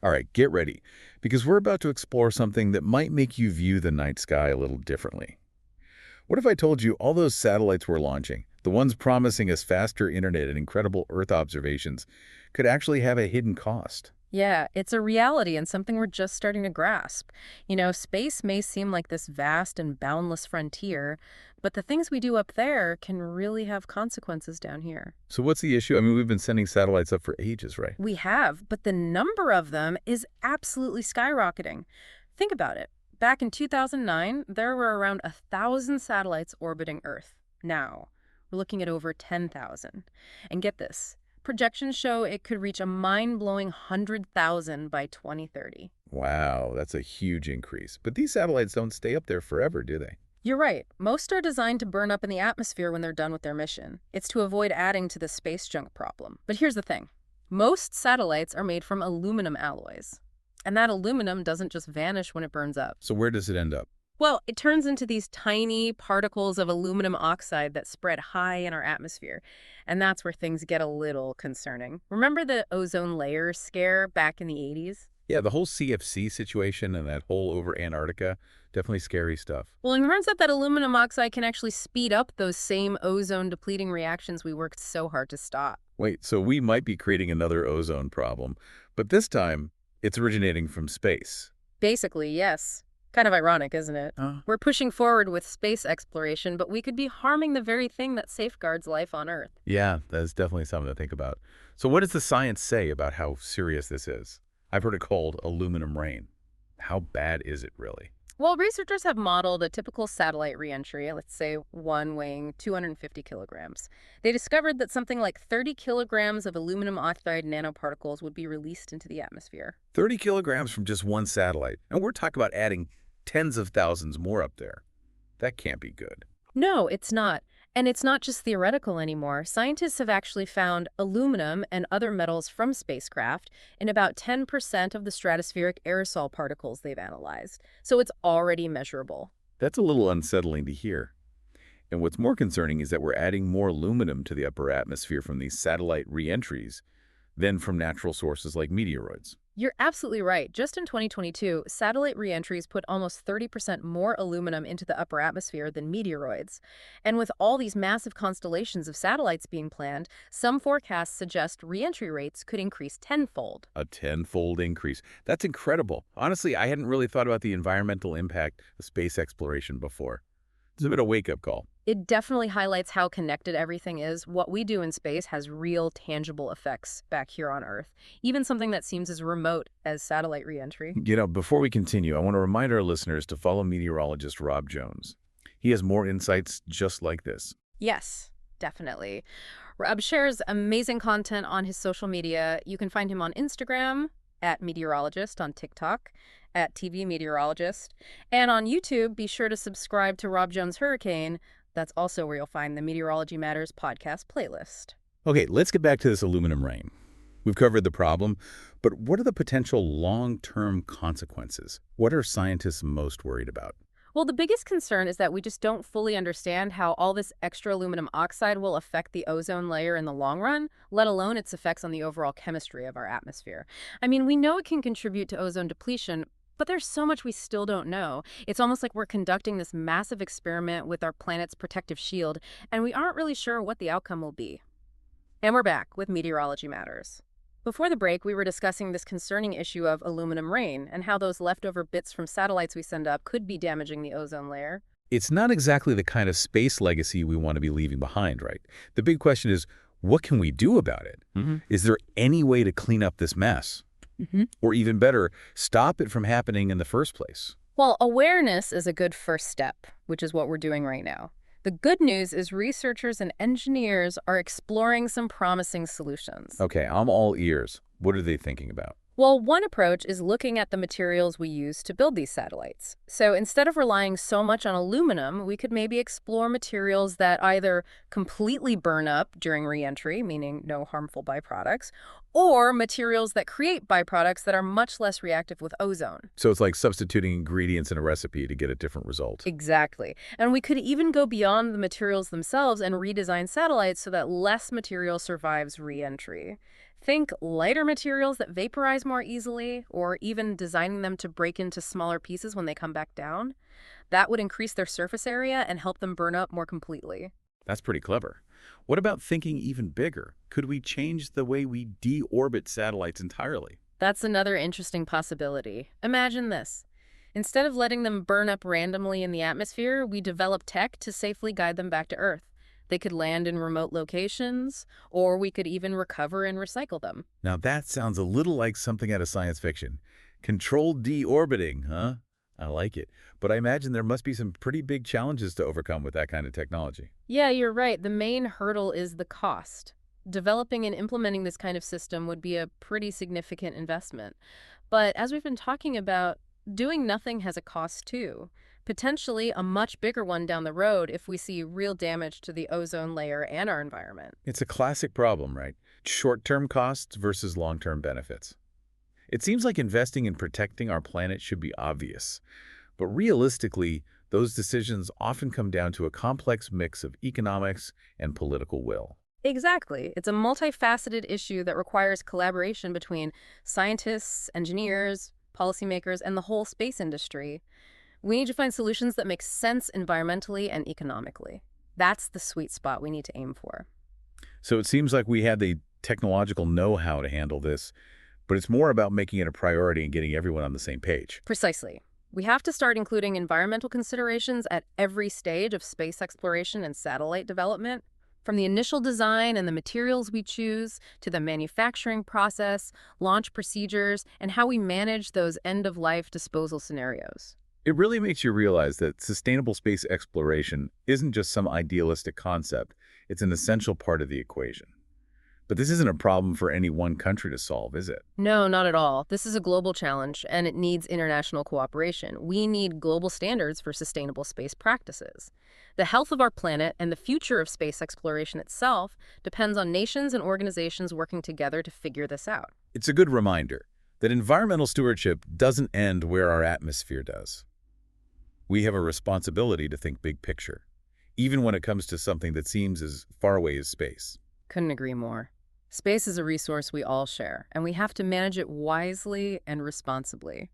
All right, get ready, because we're about to explore something that might make you view the night sky a little differently. What if I told you all those satellites we're launching, the ones promising us faster internet and incredible Earth observations, could actually have a hidden cost? Yeah, it's a reality and something we're just starting to grasp. Space may seem like this vast and boundless frontier, but the things we do up there can really have consequences down here. So what's the issue? I mean, we've been sending satellites up for ages, right? We have, but the number of them is absolutely skyrocketing. Think about it. Back in 2009, there were around 1,000 satellites orbiting Earth. Now, we're looking at over 10,000. And get this, projections show it could reach a mind-blowing 100,000 by 2030. Wow, that's a huge increase. But these satellites don't stay up there forever, do they? You're right. Most are designed to burn up in the atmosphere when they're done with their mission. It's to avoid adding to the space junk problem. But here's the thing. Most satellites are made from aluminum alloys. And that aluminum doesn't just vanish when it burns up. So where does it end up? Well, it turns into these tiny particles of aluminum oxide that spread high in our atmosphere. And that's where things get a little concerning. Remember the ozone layer scare back in the 80s? Yeah, the whole CFC situation and that whole over Antarctica, definitely scary stuff. Well, it turns out that aluminum oxide can actually speed up those same ozone-depleting reactions we worked so hard to stop. Wait, so we might be creating another ozone problem, but this time it's originating from space. Basically, yes. Kind of ironic, isn't it? We're pushing forward with space exploration, but we could be harming the very thing that safeguards life on Earth. Yeah, that's definitely something to think about. So what does the science say about how serious this is? I've heard it called aluminum rain. How bad is it really? Well, researchers have modeled a typical satellite reentry, let's say one weighing 250 kilograms. They discovered that something like 30 kilograms of aluminum oxide nanoparticles would be released into the atmosphere. 30 kilograms from just one satellite. And we're talking about adding tens of thousands more up there. That can't be good. No, it's not. And it's not just theoretical anymore. Scientists have actually found aluminum and other metals from spacecraft in about 10% of the stratospheric aerosol particles they've analyzed. So it's already measurable. That's a little unsettling to hear. And what's more concerning is that we're adding more aluminum to the upper atmosphere from these satellite reentries than from natural sources like meteoroids. You're absolutely right. Just in 2022, satellite reentries put almost 30% more aluminum into the upper atmosphere than meteoroids. And with all these massive constellations of satellites being planned, some forecasts suggest reentry rates could increase tenfold. A tenfold increase. That's incredible. Honestly, I hadn't really thought about the environmental impact of space exploration before. It's a bit of a wake-up call. It definitely highlights how connected everything is. What we do in space has real, tangible effects back here on Earth, even something that seems as remote as satellite reentry. Before we continue, I want to remind our listeners to follow meteorologist Rob Jones. He has more insights just like this. Yes, definitely. Rob shares amazing content on his social media. You can find him on Instagram, @meteorologist, on TikTok, @tvmeteorologist, and on YouTube, be sure to subscribe to Rob Jones Hurricane. That's also where you'll find the Meteorology Matters podcast playlist. Okay, let's get back to this aluminum rain. We've covered the problem, but what are the potential long-term consequences? What are scientists most worried about? Well, the biggest concern is that we just don't fully understand how all this extra aluminum oxide will affect the ozone layer in the long run, let alone its effects on the overall chemistry of our atmosphere. I mean, we know it can contribute to ozone depletion, but there's so much we still don't know. It's almost like we're conducting this massive experiment with our planet's protective shield, and we aren't really sure what the outcome will be. And we're back with Meteorology Matters. Before the break, we were discussing this concerning issue of aluminum rain and how those leftover bits from satellites we send up could be damaging the ozone layer. It's not exactly the kind of space legacy we want to be leaving behind, right? The big question is, what can we do about it? Is there any way to clean up this mess? Or even better, stop it from happening in the first place? Well, awareness is a good first step, which is what we're doing right now. The good news is researchers and engineers are exploring some promising solutions. Okay, I'm all ears. What are they thinking about? Well, one approach is looking at the materials we use to build these satellites. So instead of relying so much on aluminum, we could maybe explore materials that either completely burn up during reentry, meaning no harmful byproducts, or materials that create byproducts that are much less reactive with ozone. So it's like substituting ingredients in a recipe to get a different result. Exactly. And we could even go beyond the materials themselves and redesign satellites so that less material survives reentry. Think lighter materials that vaporize more easily, or even designing them to break into smaller pieces when they come back down. That would increase their surface area and help them burn up more completely. That's pretty clever. What about thinking even bigger? Could we change the way we deorbit satellites entirely? That's another interesting possibility. Imagine this. Instead of letting them burn up randomly in the atmosphere, we develop tech to safely guide them back to Earth. They could land in remote locations, or we could even recover and recycle them. Now that sounds a little like something out of science fiction. Controlled deorbiting, huh? I like it. But I imagine there must be some pretty big challenges to overcome with that kind of technology. Yeah, you're right. The main hurdle is the cost. Developing and implementing this kind of system would be a pretty significant investment. But as we've been talking about, doing nothing has a cost too. Potentially a much bigger one down the road if we see real damage to the ozone layer and our environment. It's a classic problem, right? Short-term costs versus long-term benefits. It seems like investing in protecting our planet should be obvious. But realistically, those decisions often come down to a complex mix of economics and political will. Exactly. It's a multifaceted issue that requires collaboration between scientists, engineers, policymakers, and the whole space industry. We need to find solutions that make sense environmentally and economically. That's the sweet spot we need to aim for. So it seems like we had the technological know-how to handle this, but it's more about making it a priority and getting everyone on the same page. Precisely. We have to start including environmental considerations at every stage of space exploration and satellite development, from the initial design and the materials we choose to the manufacturing process, launch procedures, and how we manage those end-of-life disposal scenarios. It really makes you realize that sustainable space exploration isn't just some idealistic concept, it's an essential part of the equation. But this isn't a problem for any one country to solve, is it? No, not at all. This is a global challenge, and it needs international cooperation. We need global standards for sustainable space practices. The health of our planet and the future of space exploration itself depends on nations and organizations working together to figure this out. It's a good reminder that environmental stewardship doesn't end where our atmosphere does. We have a responsibility to think big picture, even when it comes to something that seems as far away as space. Couldn't agree more. Space is a resource we all share, and we have to manage it wisely and responsibly.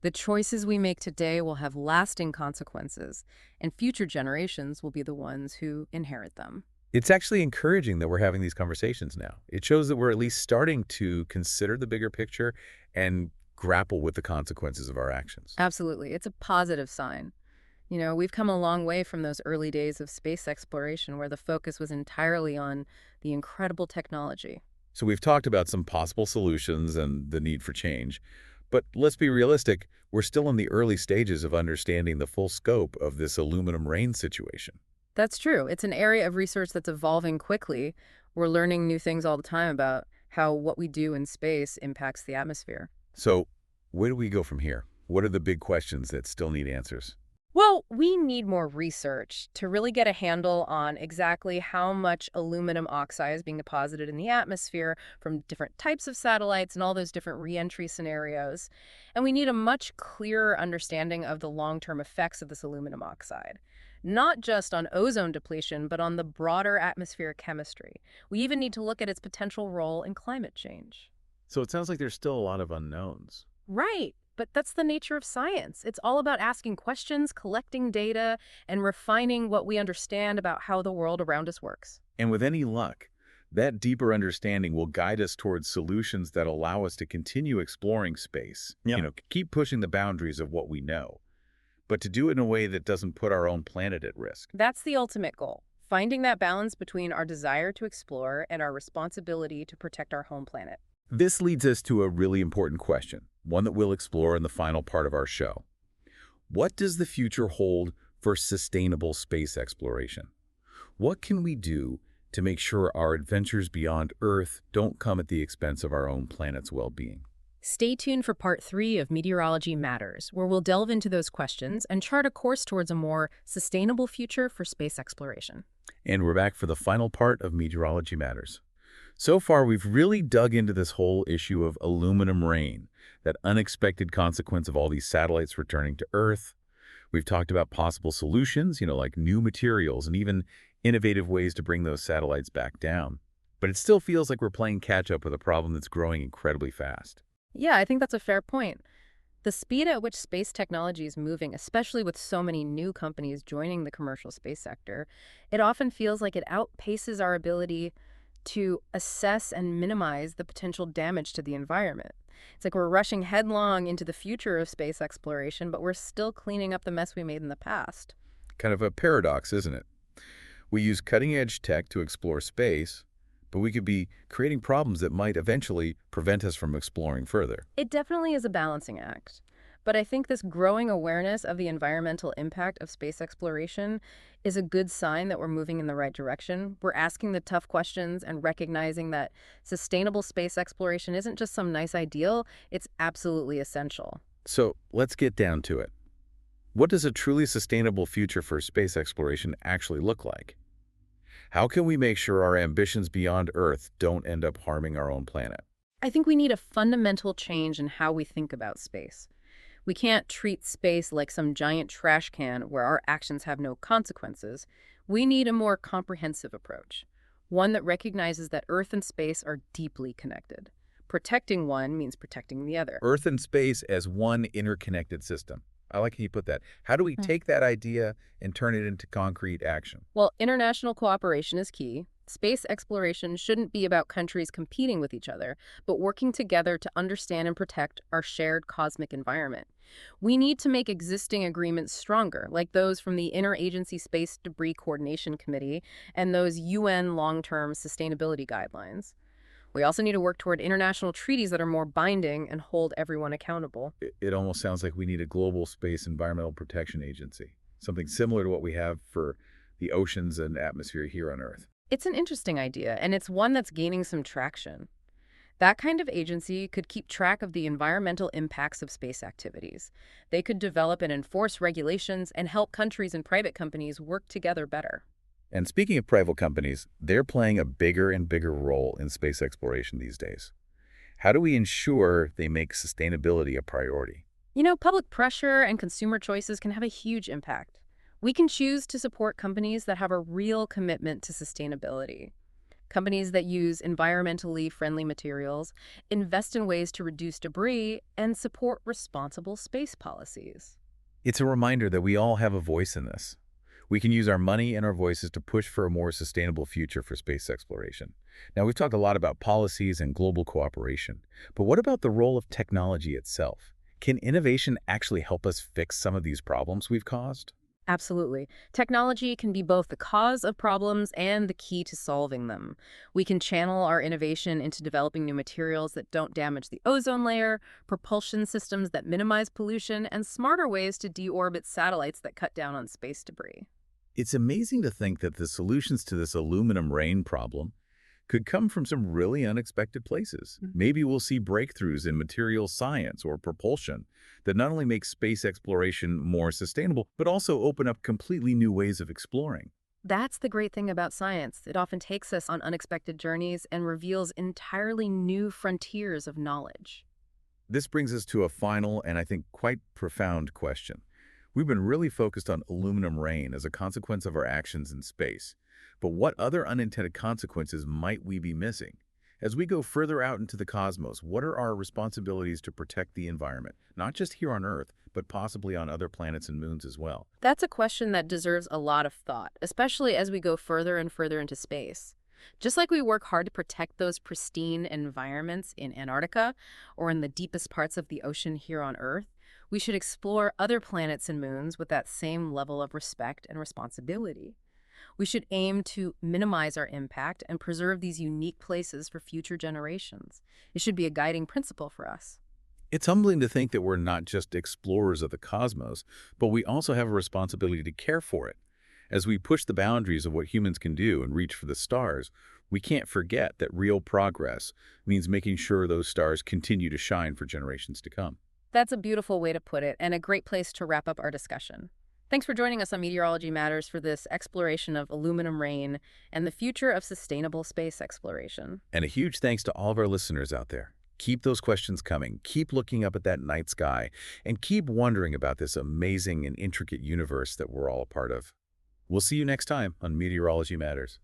The choices we make today will have lasting consequences, and future generations will be the ones who inherit them. It's actually encouraging that we're having these conversations now. It shows that we're at least starting to consider the bigger picture and grapple with the consequences of our actions. Absolutely. It's a positive sign. You know, we've come a long way from those early days of space exploration where the focus was entirely on the incredible technology. So we've talked about some possible solutions and the need for change. But let's be realistic, we're still in the early stages of understanding the full scope of this aluminum rain situation. That's true. It's an area of research that's evolving quickly. We're learning new things all the time about how what we do in space impacts the atmosphere. So where do we go from here? What are the big questions that still need answers? Well, we need more research to really get a handle on exactly how much aluminum oxide is being deposited in the atmosphere from different types of satellites and all those different reentry scenarios. And we need a much clearer understanding of the long-term effects of this aluminum oxide, not just on ozone depletion, but on the broader atmospheric chemistry. We even need to look at its potential role in climate change. So it sounds like there's still a lot of unknowns. Right. But that's the nature of science. It's all about asking questions, collecting data, and refining what we understand about how the world around us works. And with any luck, that deeper understanding will guide us towards solutions that allow us to continue exploring space. Yeah. Keep pushing the boundaries of what we know, but to do it in a way that doesn't put our own planet at risk. That's the ultimate goal, finding that balance between our desire to explore and our responsibility to protect our home planet. This leads us to a really important question, one that we'll explore in the final part of our show. What does the future hold for sustainable space exploration? What can we do to make sure our adventures beyond Earth don't come at the expense of our own planet's well-being? Stay tuned for part 3 of Meteorology Matters, where we'll delve into those questions and chart a course towards a more sustainable future for space exploration. And we're back for the final part of Meteorology Matters. So far, we've really dug into this whole issue of aluminum rain, that unexpected consequence of all these satellites returning to Earth. We've talked about possible solutions, like new materials and even innovative ways to bring those satellites back down. but it still feels like we're playing catch-up with a problem that's growing incredibly fast. Yeah, I think that's a fair point. The speed at which space technology is moving, especially with so many new companies joining the commercial space sector, it often feels like it outpaces our ability to assess and minimize the potential damage to the environment. It's like we're rushing headlong into the future of space exploration, but we're still cleaning up the mess we made in the past. Kind of a paradox, isn't it? We use cutting-edge tech to explore space, but we could be creating problems that might eventually prevent us from exploring further. It definitely is a balancing act. But I think this growing awareness of the environmental impact of space exploration is a good sign that we're moving in the right direction. We're asking the tough questions and recognizing that sustainable space exploration isn't just some nice ideal, it's absolutely essential. So let's get down to it. What does a truly sustainable future for space exploration actually look like? How can we make sure our ambitions beyond Earth don't end up harming our own planet? I think we need a fundamental change in how we think about space. We can't treat space like some giant trash can where our actions have no consequences. We need a more comprehensive approach, one that recognizes that Earth and space are deeply connected. Protecting one means protecting the other. Earth and space as one interconnected system. I like how you put that. How do we take that idea and turn it into concrete action? Well, international cooperation is key. Space exploration shouldn't be about countries competing with each other, but working together to understand and protect our shared cosmic environment. We need to make existing agreements stronger, like those from the Interagency Space Debris Coordination Committee and those UN long-term sustainability guidelines. We also need to work toward international treaties that are more binding and hold everyone accountable. It almost sounds like we need a global space environmental protection agency, something similar to what we have for the oceans and atmosphere here on Earth. It's an interesting idea, and it's one that's gaining some traction. That kind of agency could keep track of the environmental impacts of space activities. They could develop and enforce regulations and help countries and private companies work together better. And speaking of private companies, they're playing a bigger and bigger role in space exploration these days. How do we ensure they make sustainability a priority? You know, public pressure and consumer choices can have a huge impact. We can choose to support companies that have a real commitment to sustainability. Companies that use environmentally friendly materials, invest in ways to reduce debris, and support responsible space policies. It's a reminder that we all have a voice in this. We can use our money and our voices to push for a more sustainable future for space exploration. Now, we've talked a lot about policies and global cooperation, but what about the role of technology itself? Can innovation actually help us fix some of these problems we've caused? Absolutely. Technology can be both the cause of problems and the key to solving them. We can channel our innovation into developing new materials that don't damage the ozone layer, propulsion systems that minimize pollution, and smarter ways to deorbit satellites that cut down on space debris. It's amazing to think that the solutions to this aluminum rain problem could come from some really unexpected places. Maybe we'll see breakthroughs in material science or propulsion that not only make space exploration more sustainable, but also open up completely new ways of exploring. That's the great thing about science. It often takes us on unexpected journeys and reveals entirely new frontiers of knowledge. This brings us to a final and I think quite profound question. We've been really focused on aluminum rain as a consequence of our actions in space. But what other unintended consequences might we be missing? As we go further out into the cosmos, what are our responsibilities to protect the environment, not just here on Earth, but possibly on other planets and moons as well? That's a question that deserves a lot of thought, especially as we go further and further into space. Just like we work hard to protect those pristine environments in Antarctica or in the deepest parts of the ocean here on Earth, we should explore other planets and moons with that same level of respect and responsibility. We should aim to minimize our impact and preserve these unique places for future generations. It should be a guiding principle for us. It's humbling to think that we're not just explorers of the cosmos, but we also have a responsibility to care for it. As we push the boundaries of what humans can do and reach for the stars, we can't forget that real progress means making sure those stars continue to shine for generations to come. That's a beautiful way to put it, and a great place to wrap up our discussion. Thanks for joining us on Meteorology Matters for this exploration of aluminum rain and the future of sustainable space exploration. And a huge thanks to all of our listeners out there. Keep those questions coming. Keep looking up at that night sky and keep wondering about this amazing and intricate universe that we're all a part of. We'll see you next time on Meteorology Matters.